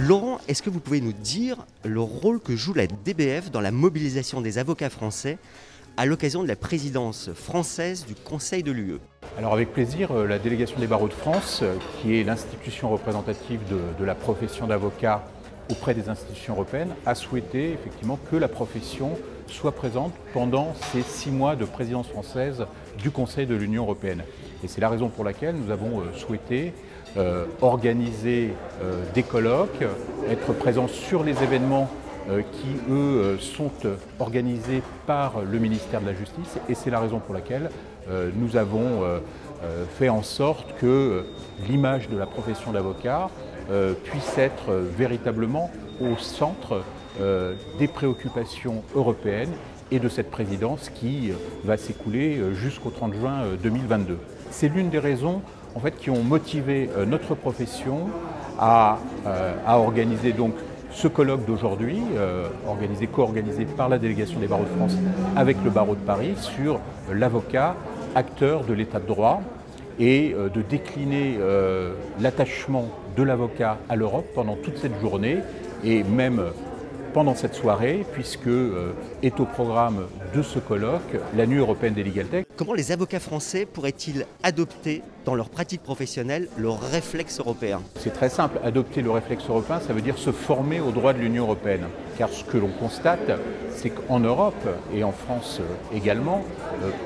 Laurent, est-ce que vous pouvez nous dire le rôle que joue la DBF dans la mobilisation des avocats français à l'occasion de la présidence française du Conseil de l'UE? Alors avec plaisir, la délégation des barreaux de France, qui est l'institution représentative de la profession d'avocat auprès des institutions européennes, a souhaité effectivement que la profession soit présente pendant ces 6 mois de présidence française du Conseil de l'Union européenne. Et c'est la raison pour laquelle nous avons souhaité organiser des colloques, être présents sur les événements qui, eux, sont organisés par le ministère de la Justice. Et c'est la raison pour laquelle nous avons fait en sorte que l'image de la profession d'avocat puisse être véritablement au centre des préoccupations européennes et de cette présidence qui va s'écouler jusqu'au 30 juin 2022. C'est l'une des raisons en fait, qui ont motivé notre profession à organiser donc ce colloque d'aujourd'hui, co-organisé par la délégation des barreaux de France avec le barreau de Paris sur l'avocat, acteur de l'état de droit, et de décliner l'attachement de l'avocat à l'Europe pendant toute cette journée et même pendant cette soirée, puisque est au programme de ce colloque la Nuit européenne des Legal Tech. Comment les avocats français pourraient-ils adopter dans leur pratique professionnelle le réflexe européen? C'est très simple, adopter le réflexe européen, ça veut dire se former au droit de l'Union européenne. Car ce que l'on constate, c'est qu'en Europe, et en France également,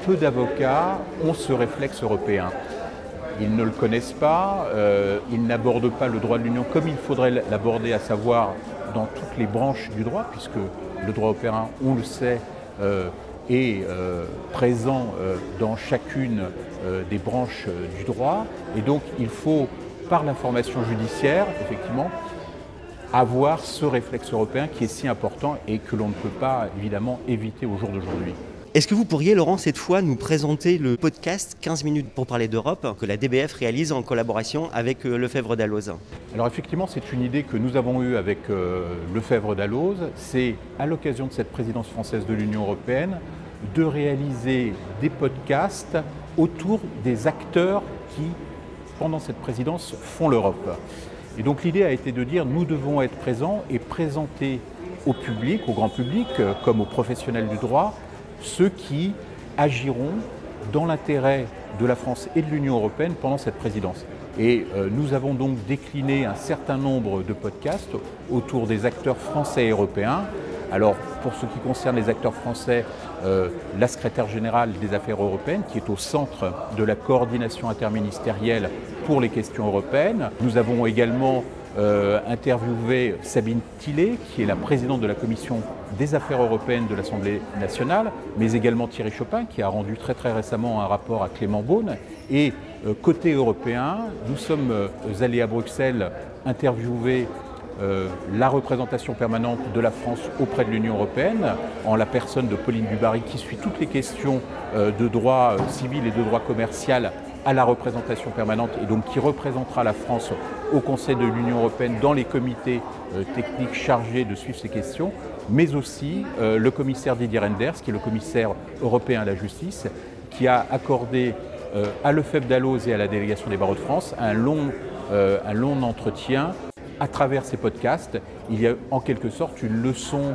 peu d'avocats ont ce réflexe européen. Ils ne le connaissent pas, ils n'abordent pas le droit de l'Union comme il faudrait l'aborder, à savoir dans toutes les branches du droit, puisque le droit européen, on le sait, est présent dans chacune des branches du droit. Et donc il faut, par la formation judiciaire, effectivement, avoir ce réflexe européen qui est si important et que l'on ne peut pas évidemment éviter au jour d'aujourd'hui. Est-ce que vous pourriez, Laurent, cette fois nous présenter le podcast 15 minutes pour parler d'Europe que la DBF réalise en collaboration avec Lefebvre d'Alloz? Alors effectivement, c'est une idée que nous avons eue avec Lefebvre d'Alloz. C'est à l'occasion de cette présidence française de l'Union européenne de réaliser des podcasts autour des acteurs qui, pendant cette présidence, font l'Europe. Et donc l'idée a été de dire nous devons être présents et présenter au public, au grand public, comme aux professionnels du droit, ceux qui agiront dans l'intérêt de la France et de l'Union européenne pendant cette présidence. Et nous avons donc décliné un certain nombre de podcasts autour des acteurs français et européens. Alors, pour ce qui concerne les acteurs français, la secrétaire générale des Affaires européennes, qui est au centre de la coordination interministérielle pour les questions européennes. Nous avons également interviewé Sabine Tillet, qui est la présidente de la Commission des Affaires européennes de l'Assemblée nationale, mais également Thierry Chopin, qui a rendu très récemment un rapport à Clément Beaune. Et côté européen, nous sommes allés à Bruxelles interviewer la représentation permanente de la France auprès de l'Union européenne, en la personne de Pauline Dubarry, qui suit toutes les questions de droit civil et de droit commercial à la représentation permanente et donc qui représentera la France au Conseil de l'Union européenne dans les comités techniques chargés de suivre ces questions, mais aussi le commissaire Didier Reynders, qui est le commissaire européen à la justice, qui a accordé à Lefebvre d'Alloz et à la délégation des barreaux de France un long entretien. À travers ces podcasts, il y a en quelque sorte une leçon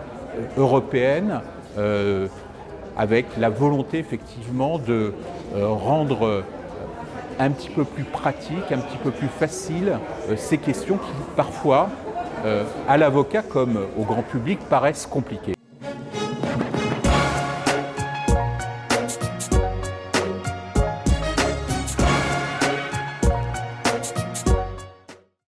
européenne avec la volonté effectivement de rendre un petit peu plus pratique, un petit peu plus facile ces questions qui parfois, à l'avocat comme au grand public, paraissent compliquées.